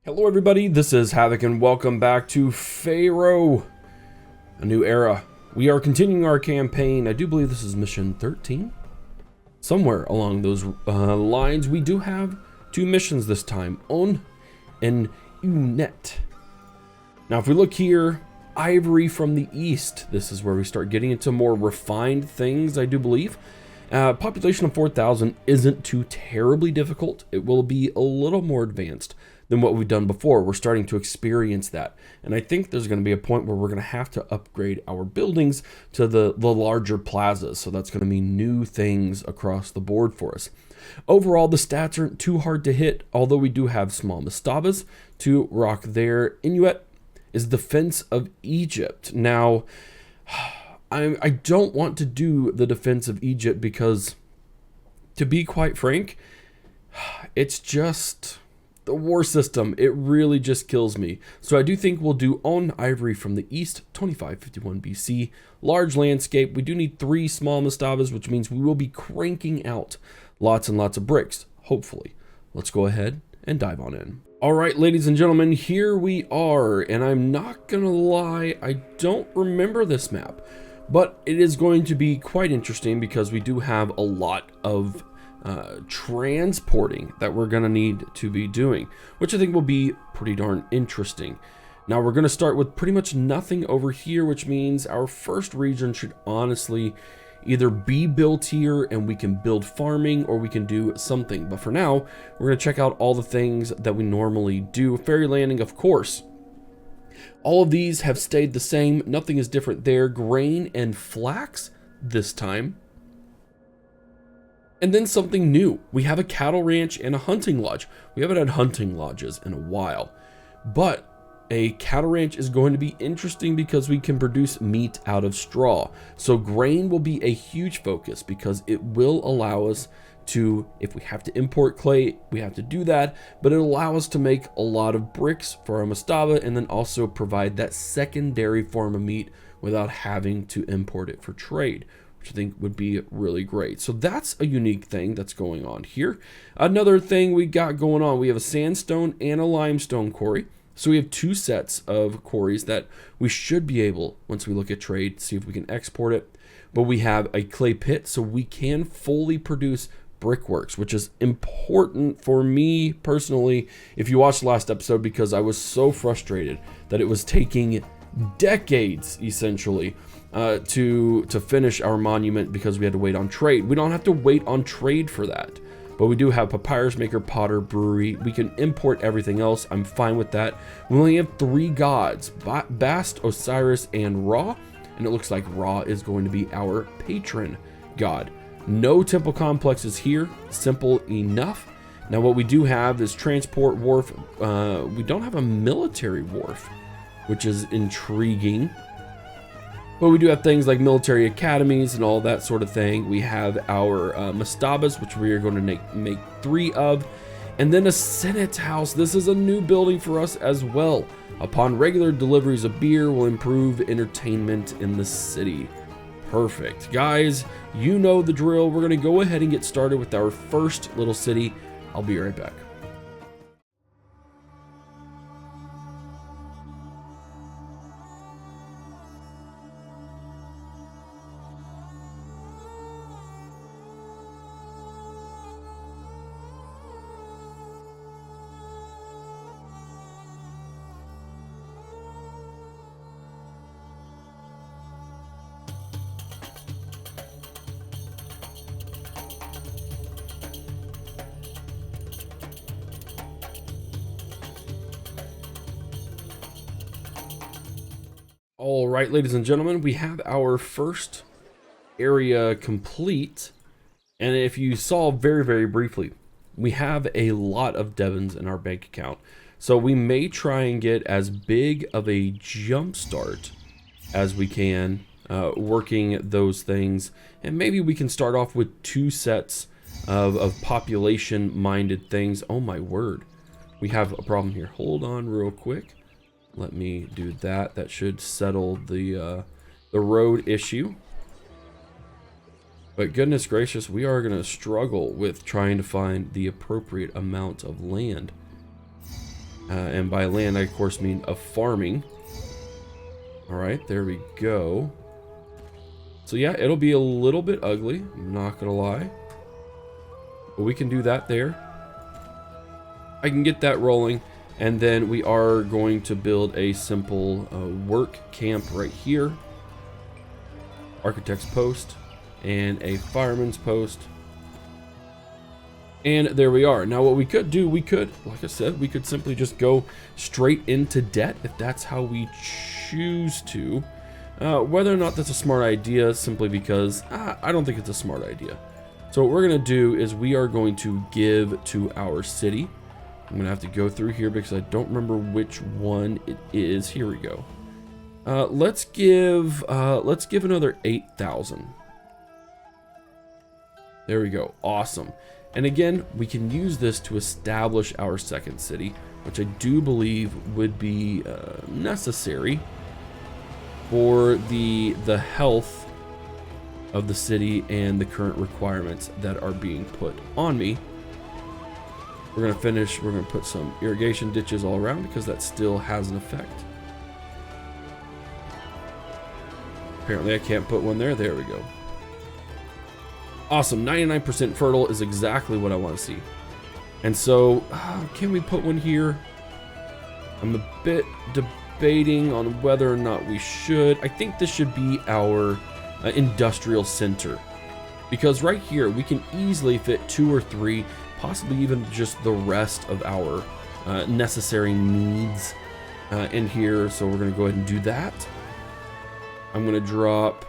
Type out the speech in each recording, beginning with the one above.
Hello everybody, this is Havoc and welcome back to Pharaoh, a new era. We are continuing our campaign. I do believe this is mission 13. Somewhere along those lines. We do have two missions this time, On and Unet. Now if we look here, Ivory from the East. This is where we start getting into more refined things, I do believe. Population of 4,000 isn't too terribly difficult. It will be a little more advanced than what we've done before. We're starting to experience that. And I think there's going to be a point where we're going to have to upgrade our buildings to the larger plazas. So that's going to mean new things across the board for us. Overall, the stats aren't too hard to hit, although we do have small Mastabas to rock there. Inuit is defense of Egypt. Now, I don't want to do the defense of Egypt because, to be quite frank, it's just the war system. It really just kills me. So I do think we'll do On Ivory from the East, 2551 BC. Large landscape. We do need 3 small Mastabas, which means we will be cranking out lots and lots of bricks, hopefully. Let's go ahead and dive on in. All right, ladies and gentlemen, here we are. And I'm not gonna lie, I don't remember this map. But it is going to be quite interesting because we do have a lot of transporting that we're going to need to be doing, which I think will be pretty darn interesting. Now we're going to start with pretty much nothing over here, which means our first region should honestly either be built here and we can build farming, or we can do something. But for now, we're going to check out all the things that we normally do. Ferry landing, of course. All of these have stayed the same. Nothing is different there. Grain and flax this time. And then something new. We have a cattle ranch and a hunting lodge. We haven't had hunting lodges in a while. But a cattle ranch is going to be interesting because we can produce meat out of straw. So grain will be a huge focus because it will allow us to, if we have to import clay, we have to do that, but it'll allow us to make a lot of bricks for our mastaba and then also provide that secondary form of meat without having to import it for trade, which I think would be really great. So that's a unique thing that's going on here. Another thing we got going on, we have a sandstone and a limestone quarry. So we have 2 sets of quarries that we should be able, once we look at trade, see if we can export it. But we have a clay pit, so we can fully produce brickworks, which is important for me personally. If you watched the last episode, because I was so frustrated that it was taking decades essentially to finish our monument because we had to wait on trade. We don't have to wait on trade for that, but we do have papyrus maker, potter, brewery. We can import everything else. I'm fine with that. We only have 3 gods, Bast, Osiris, and Ra, and it looks like Ra is going to be our patron god. No temple complexes here, simple enough. Now what we do have is transport wharf. We don't have a military wharf, which is intriguing. But we do have things like military academies and all that sort of thing. We have our Mastabas, which we are going to make 3 of. And then a Senate house. This is a new building for us as well. Upon regular deliveries of beer, will improve entertainment in the city. Perfect. Guys, you know the drill. We're going to go ahead and get started with our first little city. I'll be right back. All right, ladies and gentlemen, we have our first area complete. And if you saw very briefly, we have a lot of Devons in our bank account. So we may try and get as big of a jump start as we can, working those things. And maybe we can start off with 2 sets of population-minded things. Oh my word. We have a problem here. Hold on real quick. Let me do that. That should settle the road issue. But goodness gracious, we are going to struggle with trying to find the appropriate amount of land. And by land, I of course mean of farming. All right, there we go. So yeah, it'll be a little bit ugly, I'm not gonna lie. But we can do that there. I can get that rolling. And then we are going to build a simple work camp right here. Architect's post and a fireman's post. And there we are. Now what we could do, we could, like I said, we could simply just go straight into debt if that's how we choose to. Whether or not that's a smart idea, simply because I don't think it's a smart idea. So what we're going to do is we are going to give to our city. I'm going to have to go through here because I don't remember which one it is. Here we go. Let's give another 8,000. There we go. Awesome. And again, we can use this to establish our second city, which I do believe would be necessary for the health of the city and the current requirements that are being put on me. We're gonna put some irrigation ditches all around because that still has an effect. Apparently I can't put one there. There we go. Awesome, 99% fertile is exactly what I want to see. And so, can we put one here? I'm a bit debating on whether or not we should. I think this should be our industrial center. Because right here, we can easily fit 2 or 3, possibly even just the rest of our necessary needs in here. So we're going to go ahead and do that. I'm going to drop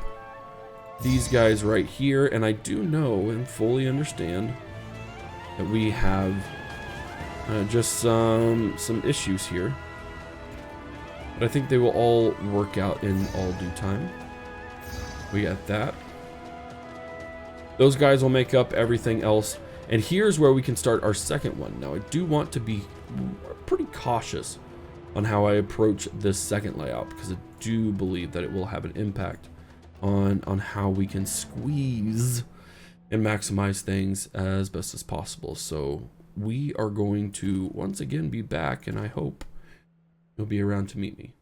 these guys right here, and I do know and fully understand that we have just some issues here, but I think they will all work out in all due time. We got that. Those guys will make up everything else, and here's where we can start our second one. Now I do want to be pretty cautious on how I approach this second layout, because I do believe that it will have an impact on how we can squeeze and maximize things as best as possible. So we are going to once again be back, and I hope you'll be around to meet me.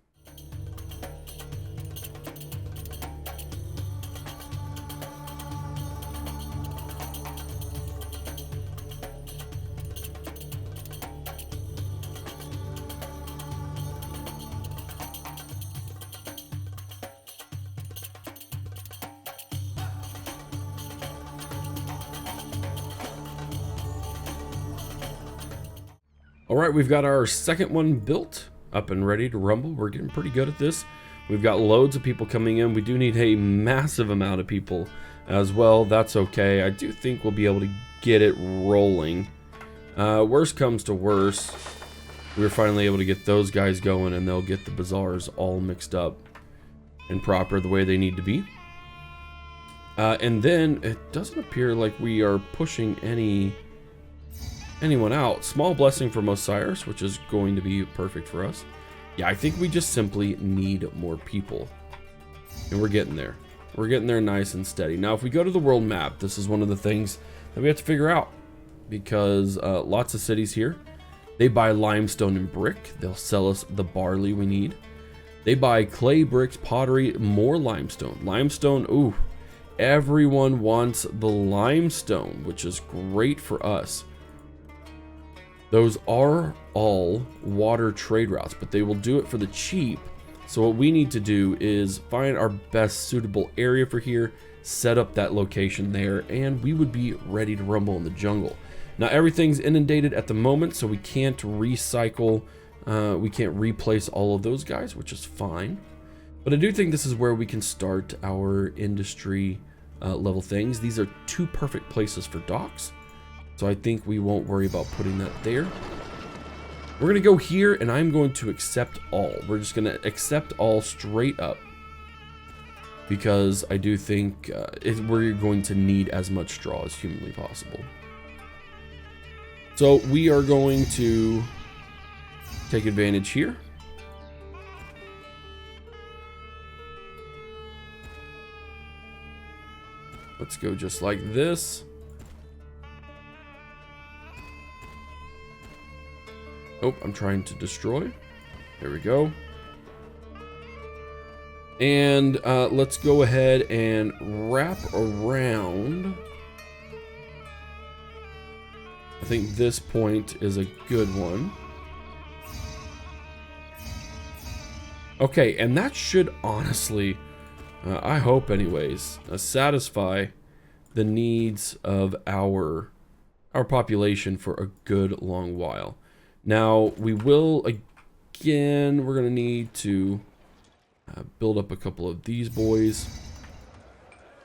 All right, we've got our second one built, up and ready to rumble. We're getting pretty good at this. We've got loads of people coming in. We do need a massive amount of people as well. That's okay. I do think we'll be able to get it rolling. Worst comes to worst, we're finally able to get those guys going, and they'll get the bazaars all mixed up and proper the way they need to be. And then it doesn't appear like we are pushing anyone out. Small blessing from Osiris, which is going to be perfect for us. Yeah, I think we just simply need more people, and we're getting there. We're getting there nice and steady. Now if we go to the world map, this is one of the things that we have to figure out, because lots of cities here, they buy limestone and brick. They'll sell us the barley we need. They buy clay, bricks, pottery, more limestone. Ooh, everyone wants the limestone, which is great for us. Those are all water trade routes, but they will do it for the cheap. So what we need to do is find our best suitable area for here, set up that location there, and we would be ready to rumble in the jungle. Now everything's inundated at the moment, so we can't recycle, we can't replace all of those guys, which is fine. But I do think this is where we can start our industry level things. These are 2 perfect places for docks. So I think we won't worry about putting that there. We're going to go here, and I'm going to accept all. We're just going to accept all straight up, because I do think we're going to need as much straw as humanly possible. So we are going to take advantage here. Let's go just like this. Oh, I'm trying to destroy. There we go. And let's go ahead and wrap around. I think this point is a good one. Okay, and that should honestly, I hope anyways, satisfy the needs of our population for a good long while. Now, we will, again, we're going to need to build up a couple of these boys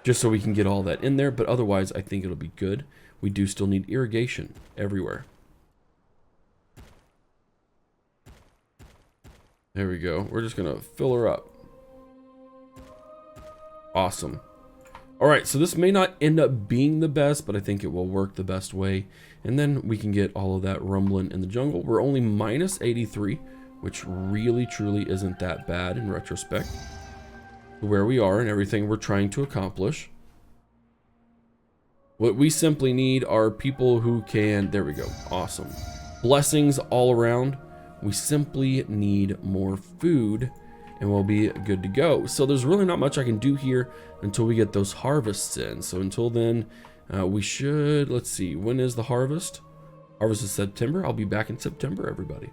just so we can get all that in there, but otherwise I think it'll be good. We do still need irrigation everywhere. There we go. We're just going to fill her up. Awesome. All right, so this may not end up being the best, but I think it will work the best way. And then we can get all of that rumbling in the jungle. We're only minus 83, which really, truly isn't that bad in retrospect to where we are and everything we're trying to accomplish. What we simply need are people who can, there we go, awesome. Blessings all around. We simply need more food and we'll be good to go. So there's really not much I can do here until we get those harvests in. So until then, we should, let's see, when is the harvest? Harvest is September. I'll be back in September, everybody.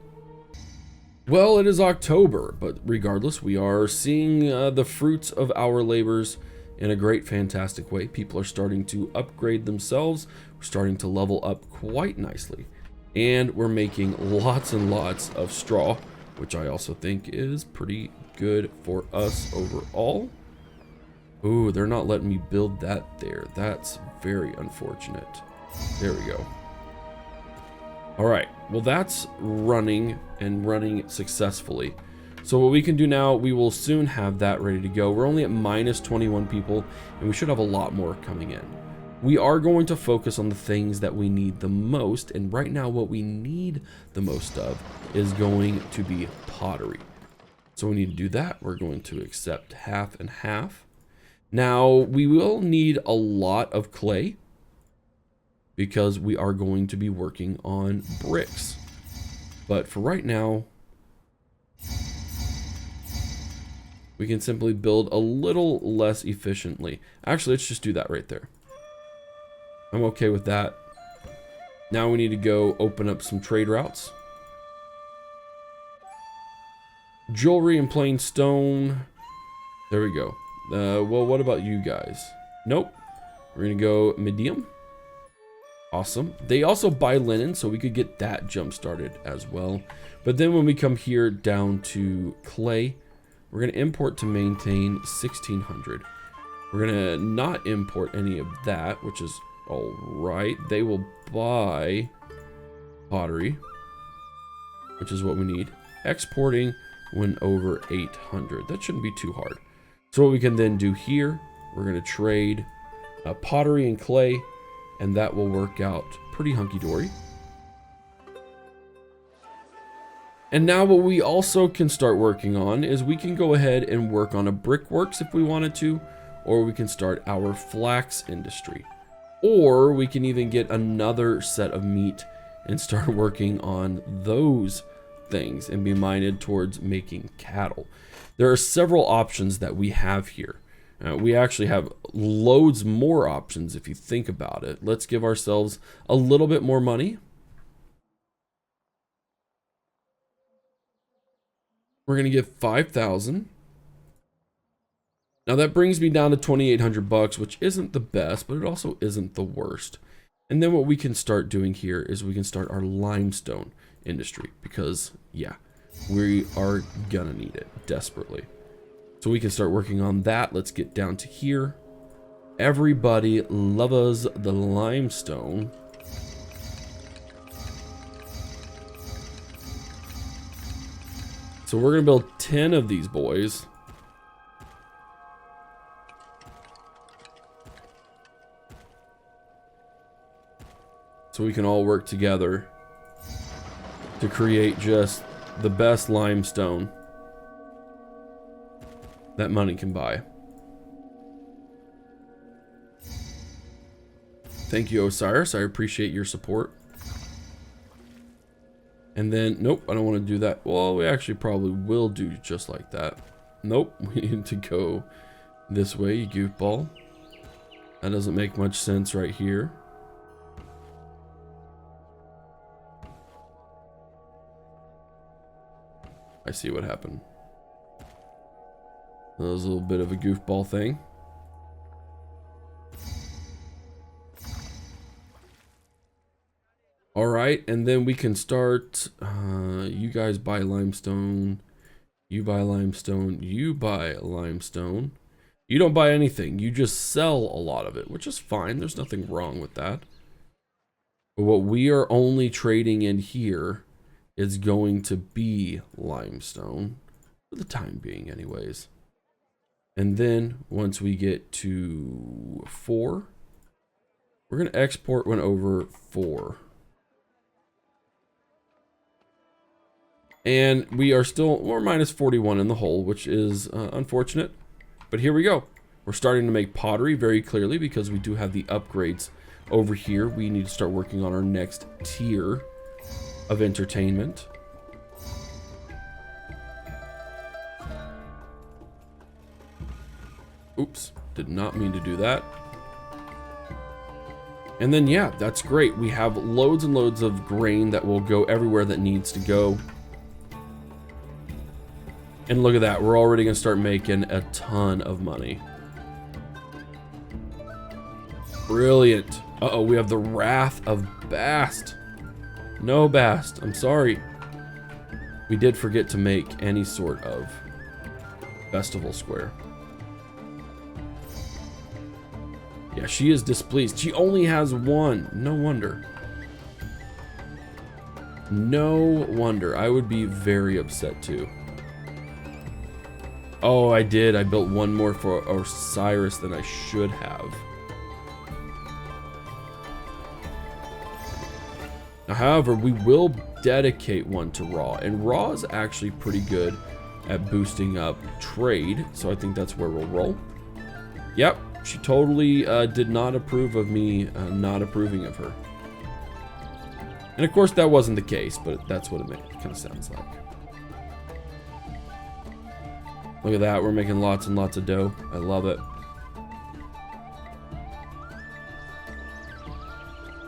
Well, it is October, but regardless, we are seeing the fruits of our labors in a great, fantastic way. People are starting to upgrade themselves. We're starting to level up quite nicely. And we're making lots and lots of straw, which I also think is pretty good for us overall. Ooh, they're not letting me build that there. That's very unfortunate. There we go. All right, well, that's running and running successfully. So what we can do now, we will soon have that ready to go. We're only at minus 21 people, and we should have a lot more coming in. We are going to focus on the things that we need the most, and right now what we need the most of is going to be pottery. So we need to do that. We're going to accept half and half. Now, we will need a lot of clay because we are going to be working on bricks. But for right now, we can simply build a little less efficiently. Actually, let's just do that right there. I'm okay with that. Now we need to go open up some trade routes. Jewelry and plain stone. There we go. Well, what about you guys? Nope. We're gonna go medium. Awesome. They also buy linen, so we could get that jump started as well. But then when we come here down to clay, we're gonna import to maintain 1600. We're gonna not import any of that, which is all right. They will buy pottery, which is what we need. Exporting when over 800. That shouldn't be too hard. So what we can then do here, we're going to trade pottery and clay, and that will work out pretty hunky-dory. And now what we also can start working on is we can go ahead and work on a brickworks if we wanted to, or we can start our flax industry. Or we can even get another set of meat and start working on those things and be minded towards making cattle. There are several options that we have here. We actually have loads more options if you think about it. Let's give ourselves a little bit more money. We're going to give 5,000. Now that brings me down to 2,800 bucks, which isn't the best, but it also isn't the worst. And then what we can start doing here is we can start our limestone industry because, yeah, we are gonna need it desperately. So we can start working on that. Let's get down to here. Everybody loves the limestone. So we're gonna build 10 of these boys. So we can all work together to create just the best limestone that money can buy. Thank you, Osiris. I appreciate your support. And then, nope, I don't want to do that. Well, we actually probably will do just like that. Nope, we need to go this way, you goofball. That doesn't make much sense right here. I see what happened. That was a little bit of a goofball thing. All right, and then we can start. You guys buy limestone. You buy limestone. You buy limestone. You don't buy anything. You just sell a lot of it, which is fine. There's nothing wrong with that. But what we are only trading in here is going to be limestone for the time being, anyways. And then once we get to 4, we're going to export one over 4. And we are still, we're minus 41 in the hole, which is unfortunate. But here we go. We're starting to make pottery very clearly because we do have the upgrades over here. We need to start working on our next tier of entertainment. Oops, did not mean to do that. And then, yeah, that's great. We have loads and loads of grain that will go everywhere that needs to go. And look at that, we're already gonna start making a ton of money. Brilliant. Uh-oh, we have the Wrath of Bast. No, Bast, I'm sorry. We did forget to make any sort of festival square. Yeah, she is displeased. She only has 1. No wonder. No wonder. I would be very upset too. Oh, I did. I built one more for Osiris than I should have. Now, however, we will dedicate one to Ra, and Ra is actually pretty good at boosting up trade, so I think that's where we'll roll. Yep, she totally did not approve of me not approving of her. And of course, that wasn't the case, but that's what it kind of sounds like. Look at that, we're making lots and lots of dough. I love it.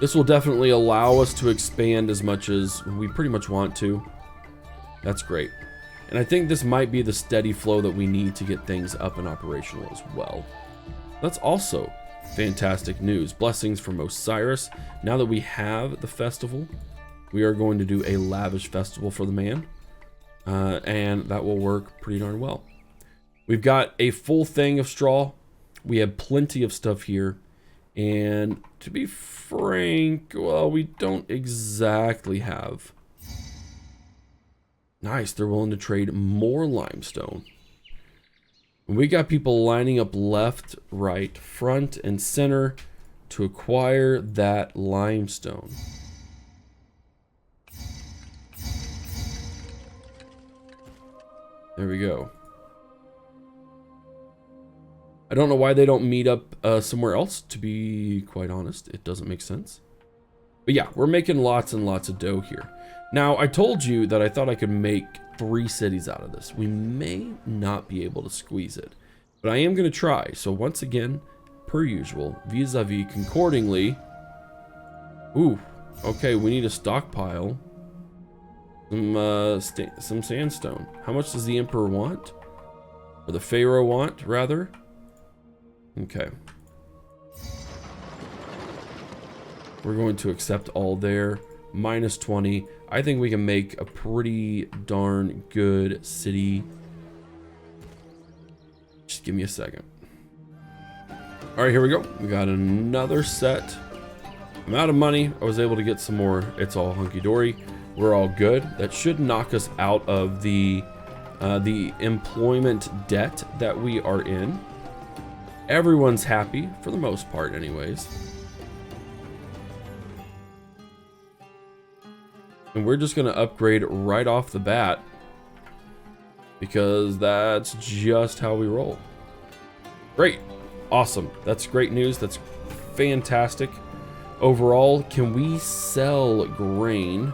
This will definitely allow us to expand as much as we pretty much want to. That's great. And I think this might be the steady flow that we need to get things up and operational as well. That's also fantastic news. Blessings from Osiris. Now that we have the festival, we are going to do a lavish festival for the man. And that will work pretty darn well. We've got a full thing of straw. We have plenty of stuff here. And to be frank, well, we don't exactly have. Nice, they're willing to trade more limestone. We got people lining up left, right, front, and center to acquire that limestone. There we go. I don't know why they don't meet up somewhere else, to be quite honest. It doesn't make sense. But yeah, we're making lots and lots of dough here. Now, I told you that I thought I could make 3 cities out of this. We may not be able to squeeze it, but I am going to try. So once again, per usual, vis-a-vis concordingly. Ooh, okay, we need a stockpile. Some sandstone. How much does the Emperor want? Or the Pharaoh want, rather? Okay. We're going to accept all there. Minus 20. I think we can make a pretty darn good city. Just give me a second. All right, here we go. We got another set. I'm out of money. I was able to get some more. It's all hunky-dory. We're all good. That should knock us out of the employment debt that we are in. Everyone's happy, for the most part anyways. And we're just gonna upgrade right off the bat, because that's just how we roll. Great, awesome, that's great news, that's fantastic. Overall, can we sell grain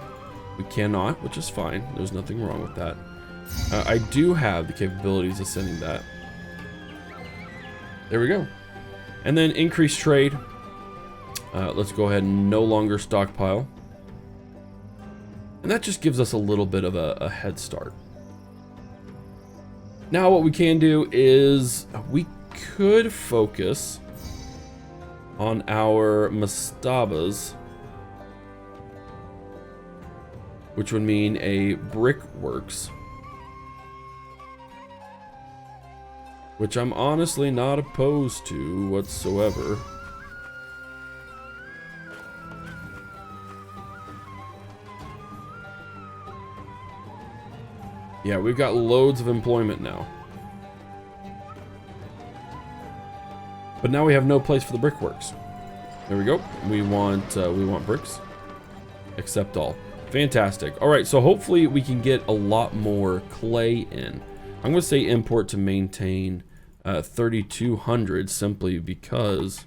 We cannot, which is fine. There's nothing wrong with that. I do have the capabilities of sending that. There we go. And then increase trade. Let's go ahead and no longer stockpile. And that just gives us a little bit of a head start. Now what we can do is we could focus on our Mastabas, which would mean a brickworks, which I'm honestly not opposed to whatsoever. Yeah, we've got loads of employment now. But now we have no place for the brickworks. There we go. We want bricks. Accept all. Fantastic. All right, so hopefully we can get a lot more clay in. I'm going to say import to maintain 3,200 simply because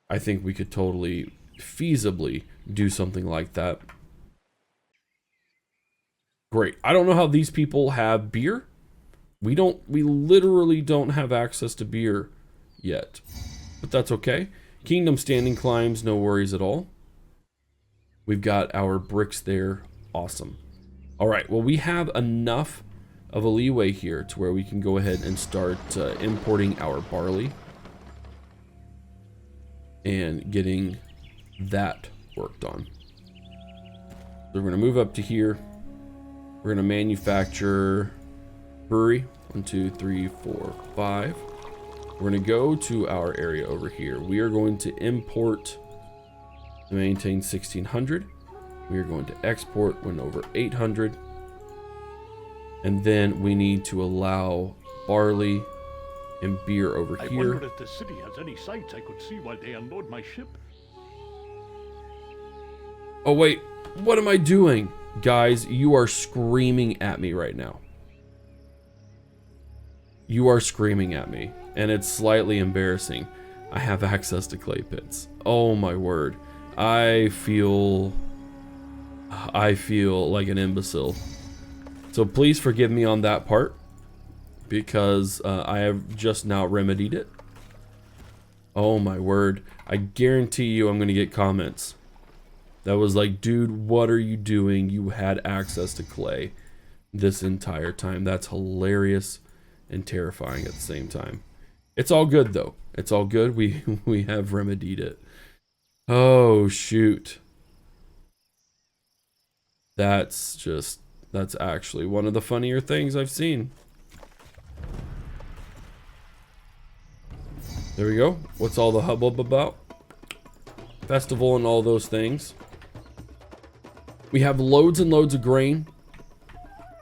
I think we could totally feasibly do something like that. Great. I don't know how these people have beer. We literally don't have access to beer yet, but that's okay. Kingdom standing climbs, no worries at all. We've got our bricks there. Awesome. All right. Well, we have enough of a leeway here to where we can go ahead and start importing our barley and getting that worked on. So we're going to move up to here. We're going to manufacture brewery. 1, 2, 3, 4, 5. We're going to go to our area over here. We are going to import to maintain 1,600. We are going to export when over 800. And then we need to allow barley and beer over here. I wonder if the city has any sights I could see while they unload my ship. Oh wait, what am I doing? Guys, you are screaming at me right now. You are screaming at me, and it's slightly embarrassing. I have access to clay pits. Oh my word. I feel like an imbecile. So please forgive me on that part, because I have just now remedied it. Oh my word. I guarantee you I'm going to get comments. That was like, dude, what are you doing? You had access to clay this entire time. That's hilarious and terrifying at the same time. It's all good though. It's all good. We have remedied it. Oh shoot. That's actually one of the funnier things I've seen. There we go. What's all the hubbub about? Festival and all those things. We have loads and loads of grain,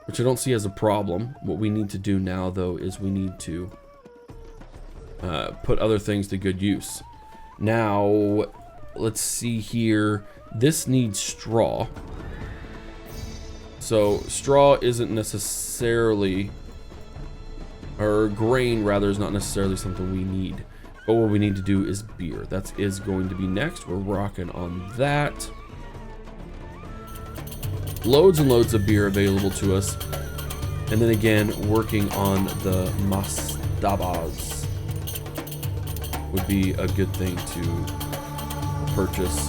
which I don't see as a problem. What we need to do now, though, is we need to put other things to good use. Now, let's see here. This needs straw. So, straw isn't necessarily, or grain, rather, is not necessarily something we need. But what we need to do is beer. That is going to be next. We're rocking on that. Loads and loads of beer available to us. And then again, working on the Mastabas would be a good thing to purchase.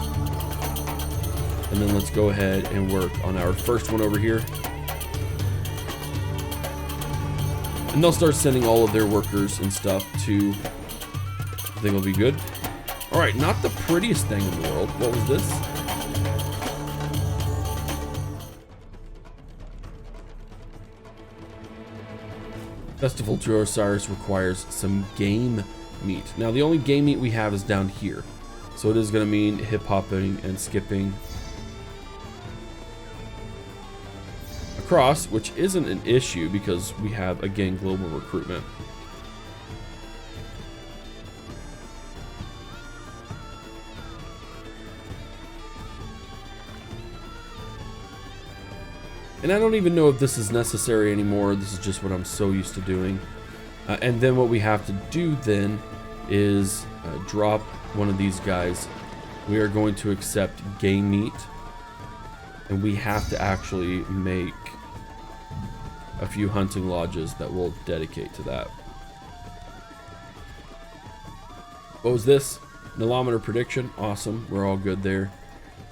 And then let's go ahead and work on our first one over here. And they'll start sending all of their workers and stuff to, I think it'll be good. All right, not the prettiest thing in the world. What was this? Festival to Osiris requires some game meat. Now, the only game meat we have is down here. So it is going to mean hip-hopping and skipping across, which isn't an issue because we have, again, global recruitment. And I don't even know if this is necessary anymore. This is just what I'm so used to doing. And then what we have to do then is drop one of these guys. We are going to accept game meat And we have to actually make a few hunting lodges that will dedicate to that. What was this? Nilometer prediction. Awesome. We're all good there.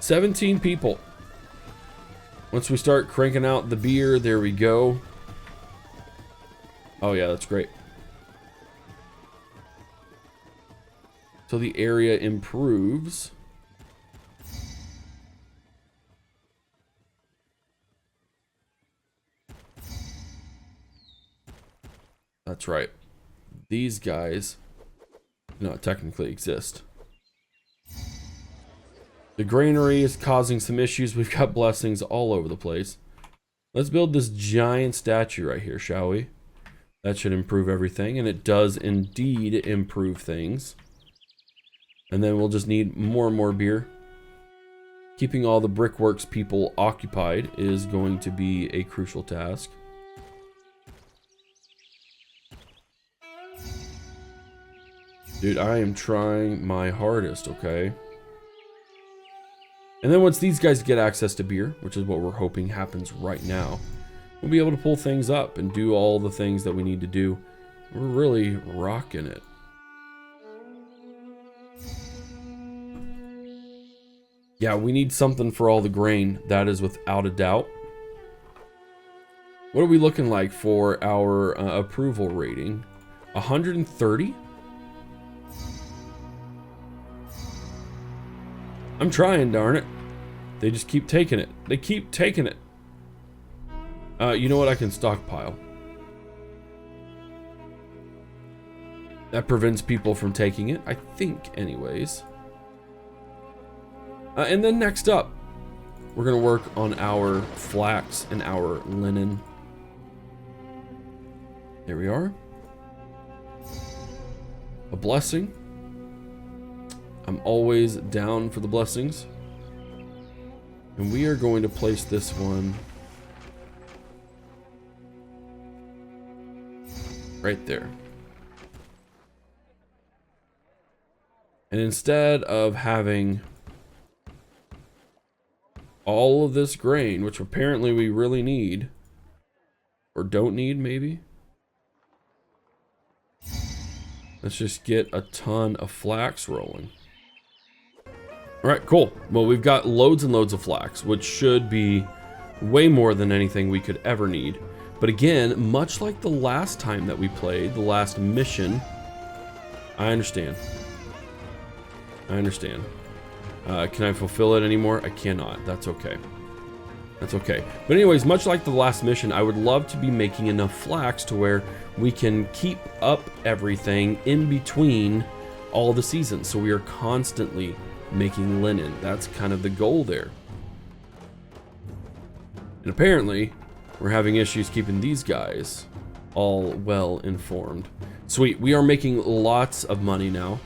17 people. Once we start cranking out the beer, there we go. Oh yeah, that's great. So the area improves. That's right. These guys do not technically exist. The granary is causing some issues. We've got blessings all over the place. Let's build this giant statue right here, shall we? That should improve everything, and it does indeed improve things. And then we'll just need more and more beer. Keeping all the brickworks people occupied is going to be a crucial task. Dude, I am trying my hardest, okay? And then once these guys get access to beer, which is what we're hoping happens right now, we'll be able to pull things up and do all the things that we need to do. We're really rocking it. Yeah, we need something for all the grain. That is without a doubt. What are we looking like for our approval rating? 130? I'm trying, darn it. They just keep taking it. They keep taking it. You know what? I can stockpile. That prevents people from taking it, I think, anyways. And then next up, we're going to work on our flax and our linen. There we are. A blessing. I'm always down for the blessings. And we are going to place this one right there. And instead of having all of this grain, which apparently we really need, or don't need maybe, let's just get a ton of flax rolling. All right, cool. Well, we've got loads and loads of flax, which should be way more than anything we could ever need. But again, much like the last time that we played, the last mission, I understand. I understand. Can I fulfill it anymore? I cannot. That's okay. That's okay. But anyways, much like the last mission, I would love to be making enough flax to where we can keep up everything in between all the seasons. So we are constantly making linen. That's kind of the goal there. And apparently, we're having issues keeping these guys all well informed. Sweet. We are making lots of money now.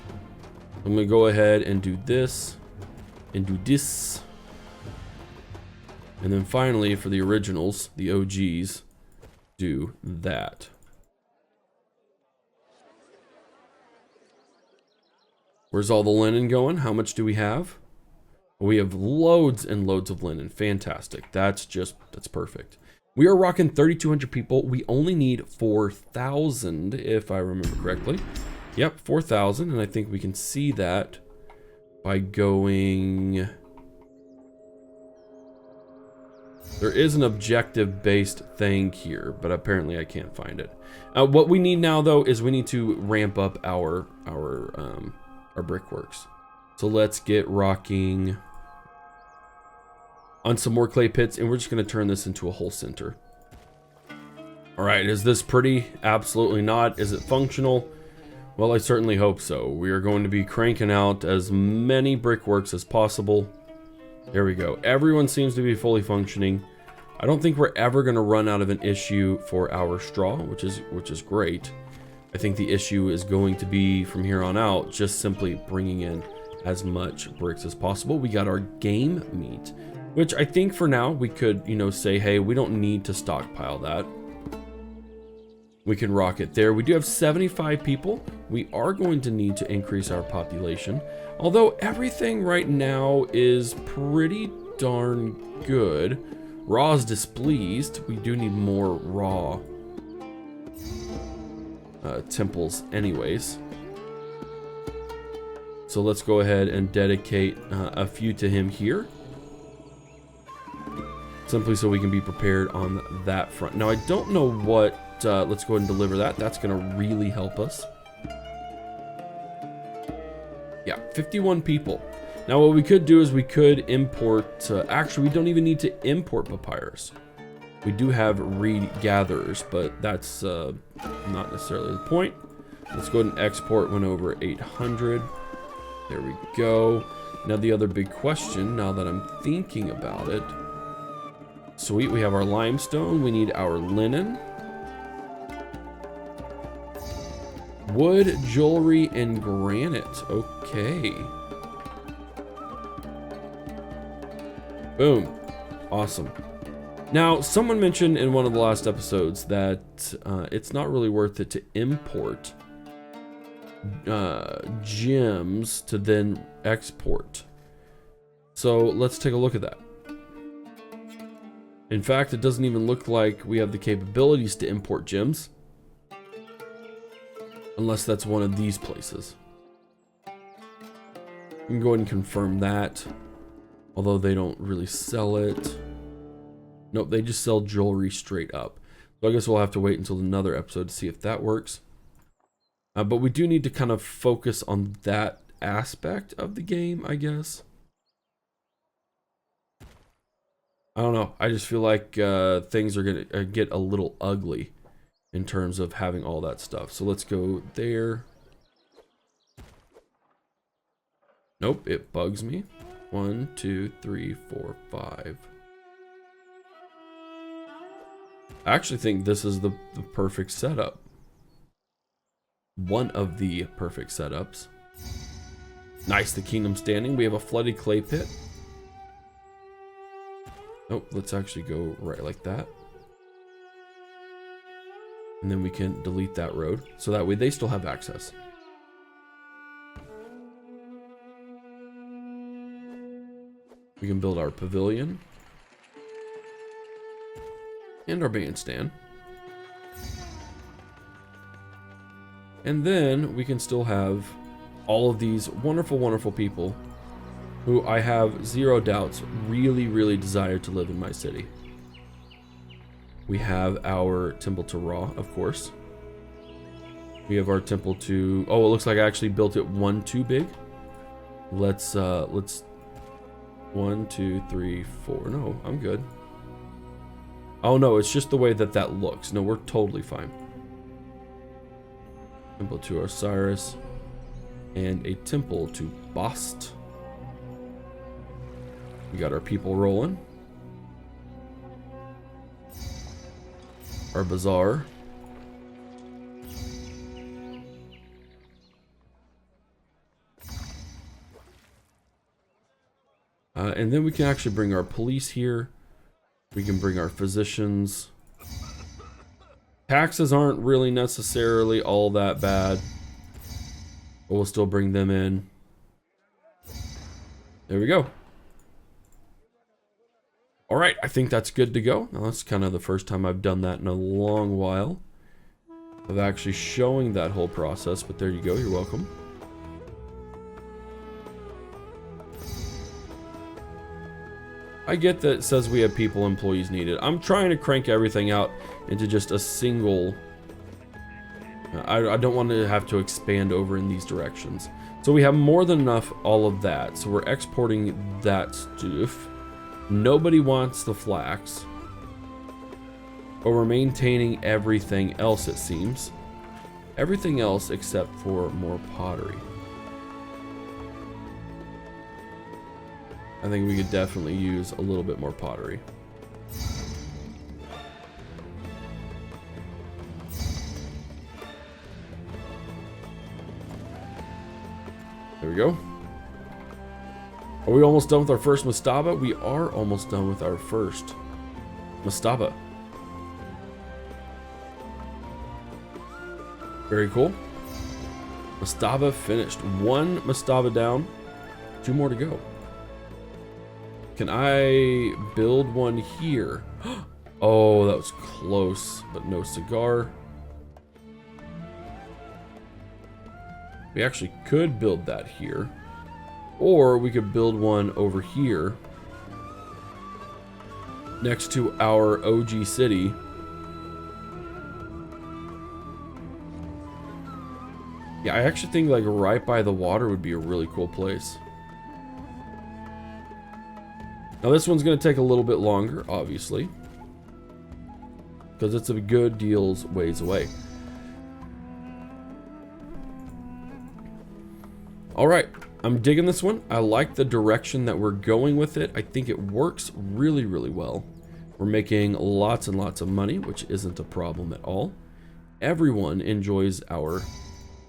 I'm going to go ahead and do this. And do this. And then finally, for the originals, the OGs, do that. Where's all the linen going? How much do we have? We have loads and loads of linen. Fantastic. That's perfect. We are rocking 3,200 people. We only need 4,000, if I remember correctly. Yep, 4,000, and I think we can see that by going... There is an objective-based thing here, but apparently I can't find it. What we need now, though, is we need to ramp up our brickworks. So let's get rocking on some more clay pits, and we're just going to turn this into a whole center. All right, is this pretty? Absolutely not. Is it functional? Well, I certainly hope so. We are going to be cranking out as many brickworks as possible. There we go. Everyone seems to be fully functioning. I don't think we're ever going to run out of an issue for our straw, which is great. I think the issue is going to be from here on out just simply bringing in as much bricks as possible. We got our game meat, which I think for now we could, say, hey, we don't need to stockpile that. We can rock it there. We do have 75 people. We are going to need to increase our population. Although everything right now is pretty darn good. Raw is displeased. We do need more raw temples anyways. So let's go ahead and dedicate a few to him here. Simply so we can be prepared on that front. Now I don't know what, let's go ahead and deliver that. That's gonna really help us. Yeah, 51 people. Now what we could do is we could import, actually we don't even need to import papyrus. We do have reed gatherers, but that's not necessarily the point. Let's go ahead and export one over 800. There we go. Now the other big question, now that I'm thinking about it. Sweet, we have our limestone, we need our linen. Wood, jewelry, and granite. Okay. Boom. Awesome. Now, someone mentioned in one of the last episodes that it's not really worth it to import gems to then export. So let's take a look at that. In fact, it doesn't even look like we have the capabilities to import gems. Unless that's one of these places. You can go ahead and confirm that. Although they don't really sell it. Nope, they just sell jewelry straight up. So I guess we'll have to wait until another episode to see if that works. But we do need to kind of focus on that aspect of the game, I guess. I don't know. I just feel like things are going to get a little ugly in terms of having all that stuff. So let's go there. Nope, it bugs me. 1, 2, 3, 4, 5. I actually think this is the perfect setup. One of the perfect setups. Nice, the kingdom standing. We have a flooded clay pit. Nope, let's actually go right like that. And then we can delete that road. So that way they still have access. We can build our pavilion. And our bandstand. And then we can still have all of these wonderful, wonderful people who I have zero doubts really, really desire to live in my city. We have our temple to Ra, of course. We have our temple to... Oh, it looks like I actually built it one too big. Let's 1, 2, 3, 4. No, I'm good. Oh no, it's just the way that that looks. No, we're totally fine. Temple to Osiris. And a temple to Bast. We got our people rolling. Our bazaar. And then we can actually bring our police here. We can bring our physicians. Taxes aren't really necessarily all that bad. But we'll still bring them in. There we go. Alright, I think that's good to go. Now that's kind of the first time I've done that in a long while. Of actually showing that whole process, but there you go, you're welcome. I get that it says we have people, employees needed. I'm trying to crank everything out into just a single... I don't want to have to expand over in these directions. So we have more than enough all of that. So we're exporting that stuff. Nobody wants the flax. But we're maintaining everything else, it seems. Everything else except for more pottery. I think we could definitely use a little bit more pottery. There we go. Are we almost done with our first mastaba? We are almost done with our first mastaba. Very cool. Mastaba finished. One mastaba down. 2 more to go. Can I build one here? Oh, that was close, but no cigar. We actually could build that here. Or we could build one over here. Next to our OG city. Yeah, I actually think like right by the water would be a really cool place. Now this one's going to take a little bit longer, obviously. Because it's a good deal's ways away. Alright, I'm digging this one. I like the direction that we're going with it. I think it works really, really well. We're making lots and lots of money, which isn't a problem at all. Everyone enjoys our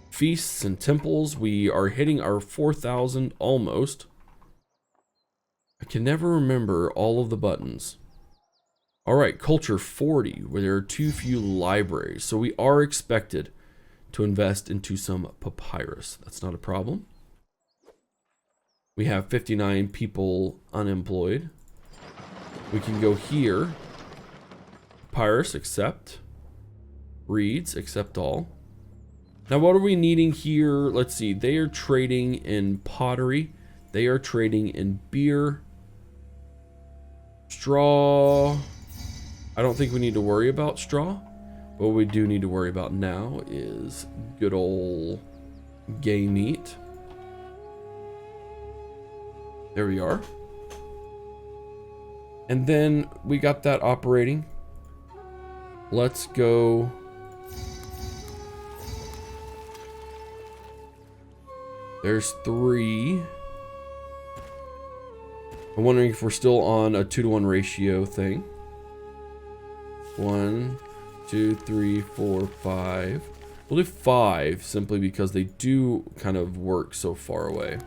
feasts and temples. We are hitting our 4,000 almost. I can never remember all of the buttons. Alright, culture 40, where there are too few libraries. So we are expected to invest into some papyrus. That's not a problem. We have 59 people unemployed. We can go here. Papyrus, accept. Reads, accept all. Now what are we needing here? Let's see. They are trading in pottery. They are trading in beer. Straw. I don't think we need to worry about straw. But what we do need to worry about now is good old gay meat. There we are. And then we got that operating. Let's go. There's 3. I'm wondering if we're still on a 2-to-1 ratio thing. 1, 2, 3, 4, 5. We'll do 5 simply because they do kind of work so far away.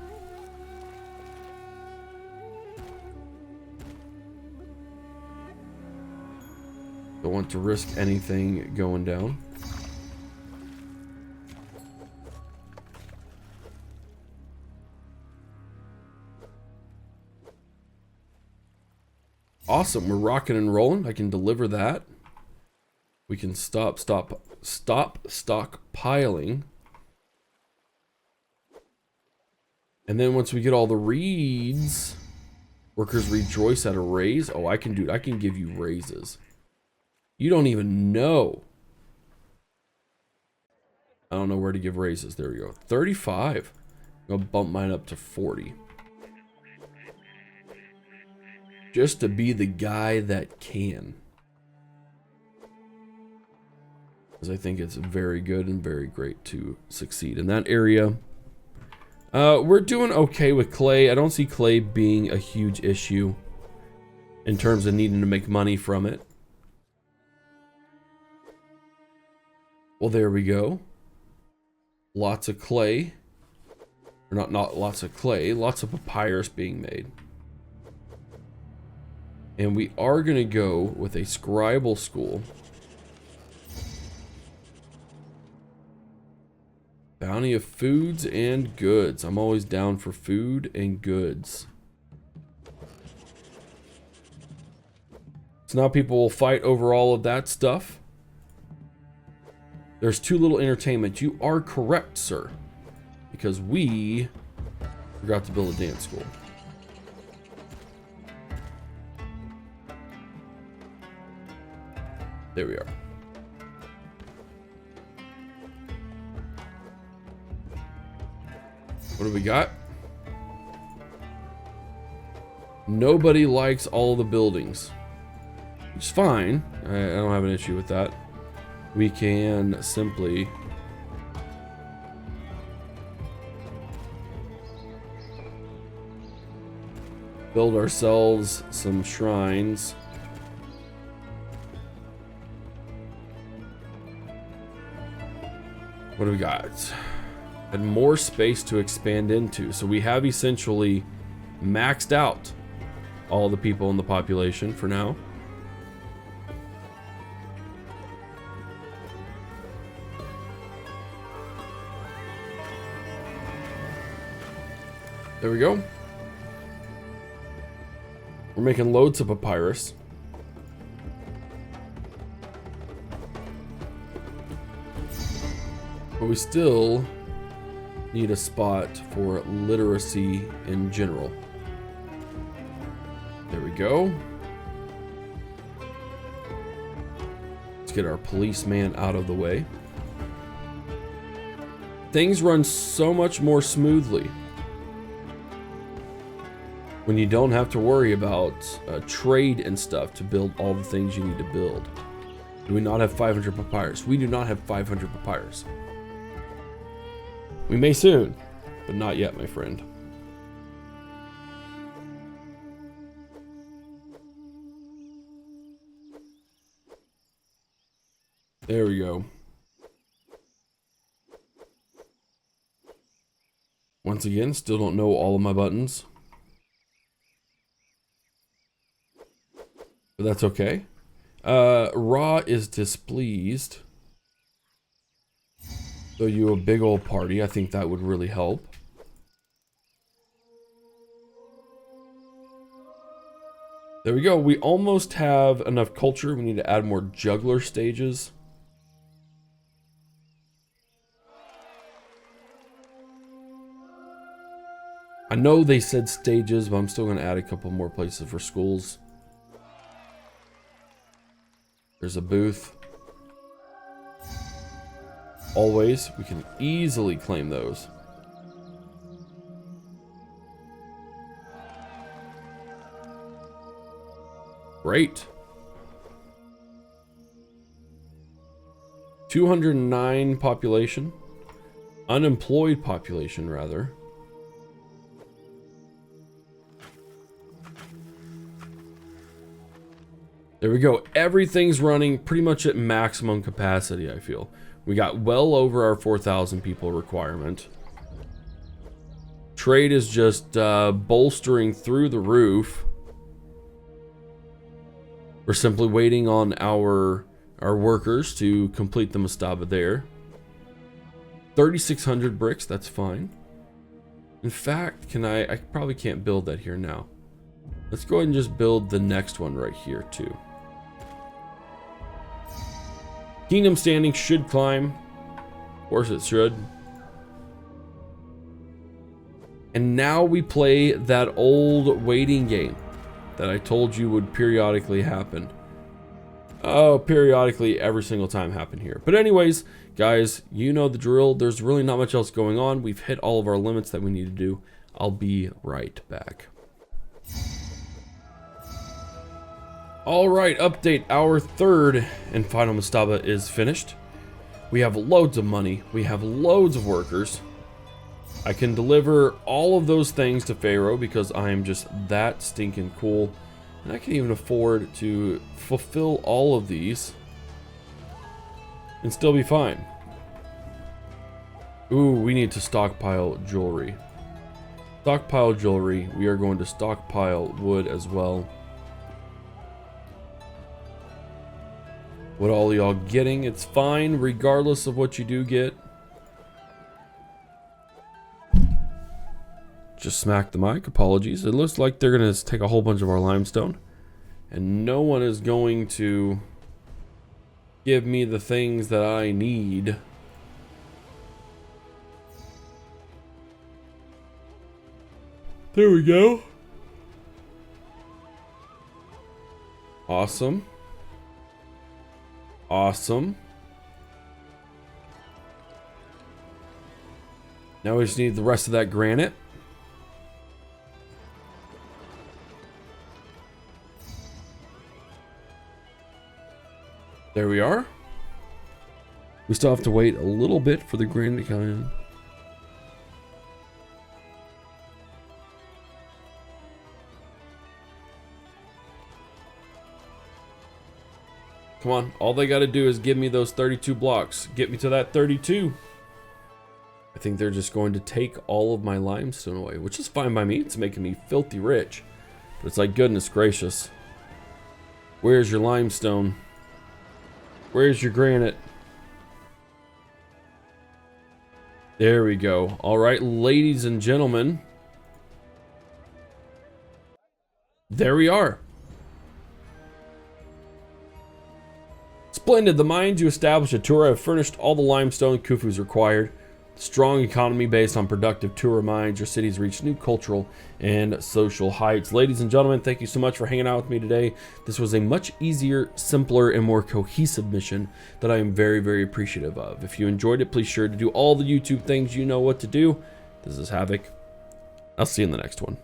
Don't want to risk anything going down. Awesome, we're rocking and rolling. I can deliver that. We can stop stockpiling. And then once we get all the reeds, workers rejoice at a raise. Oh, I can give you raises. You don't even know. I don't know where to give raises. There we go. 35. I'm gonna bump mine up to 40. Just to be the guy that can. Because I think it's very good and very great to succeed in that area. We're doing okay with clay. I don't see clay being a huge issue in terms of needing to make money from it. Well, there we go. Lots of clay. Or not lots of clay, lots of papyrus being made. And we are going to go with a scribal school. Bounty of foods and goods. I'm always down for food and goods. So now people will fight over all of that stuff. There's too little entertainment. You are correct, sir. Because we forgot to build a dance school. There we are. What do we got? Nobody likes all the buildings. Which is fine. I don't have an issue with that. We can simply build ourselves some shrines. What do we got? And more space to expand into. So we have essentially maxed out all the people in the population for now. There we go. We're making loads of papyrus. But we still need a spot for literacy in general. There we go. Let's get our policeman out of the way. Things run so much more smoothly when you don't have to worry about trade and stuff to build all the things you need to build. Do we not have 500 papyrus? We do not have 500 papyrus. We may soon, but not yet, my friend. There we go. Once again, still don't know all of my buttons. But that's okay. Ra is displeased. Throw you a big old party. I think that would really help. There we go. We almost have enough culture. We need to add more juggler stages. I know they said stages, but I'm still going to add a couple more places for schools. There's a booth. Always, we can easily claim those. Great. 209 population. Unemployed population, rather. There we go. Everything's running pretty much at maximum capacity, I feel. We got well over our 4,000 people requirement. Trade is just bolstering through the roof. We're simply waiting on our workers to complete the mastaba there. 3,600 bricks, that's fine. In fact, I probably can't build that here now. Let's go ahead and just build the next one right here too. Kingdom standing should climb. Of course it should. And now we play that old waiting game that I told you would periodically happen. Oh, periodically every single time happen here. But anyways, guys, you know the drill. There's really not much else going on. We've hit all of our limits that we need to do. I'll be right back. Alright, update. Our third and final mastaba is finished. We have loads of money. We have loads of workers. I can deliver all of those things to Pharaoh because I am just that stinking cool. And I can even afford to fulfill all of these and still be fine. Ooh, we need to stockpile jewelry. Stockpile jewelry. We are going to stockpile wood as well. What all y'all getting? It's fine regardless of what you do get. Just smacked the mic, apologies. It looks like they're gonna take a whole bunch of our limestone and no one is going to give me the things that I need. There we go. Awesome. Awesome. Now we just need the rest of that granite. There we are. We still have to wait a little bit for the granite to come in. Come on, all they got to do is give me those 32 blocks. Get me to that 32. I think they're just going to take all of my limestone away, which is fine by me. It's making me filthy rich. But it's like, goodness gracious. Where's your limestone? Where's your granite? There we go. All right, ladies and gentlemen. There we are. Splendid. The mines you established at Tura have furnished all the limestone Khufu's required. Strong economy based on productive Tura mines. Your city's reached new cultural and social heights. Ladies and gentlemen, thank you so much for hanging out with me today. This was a much easier, simpler, and more cohesive mission that I am very, very appreciative of. If you enjoyed it, please sure to do all the YouTube things you know what to do. This is Havoc. I'll see you in the next one.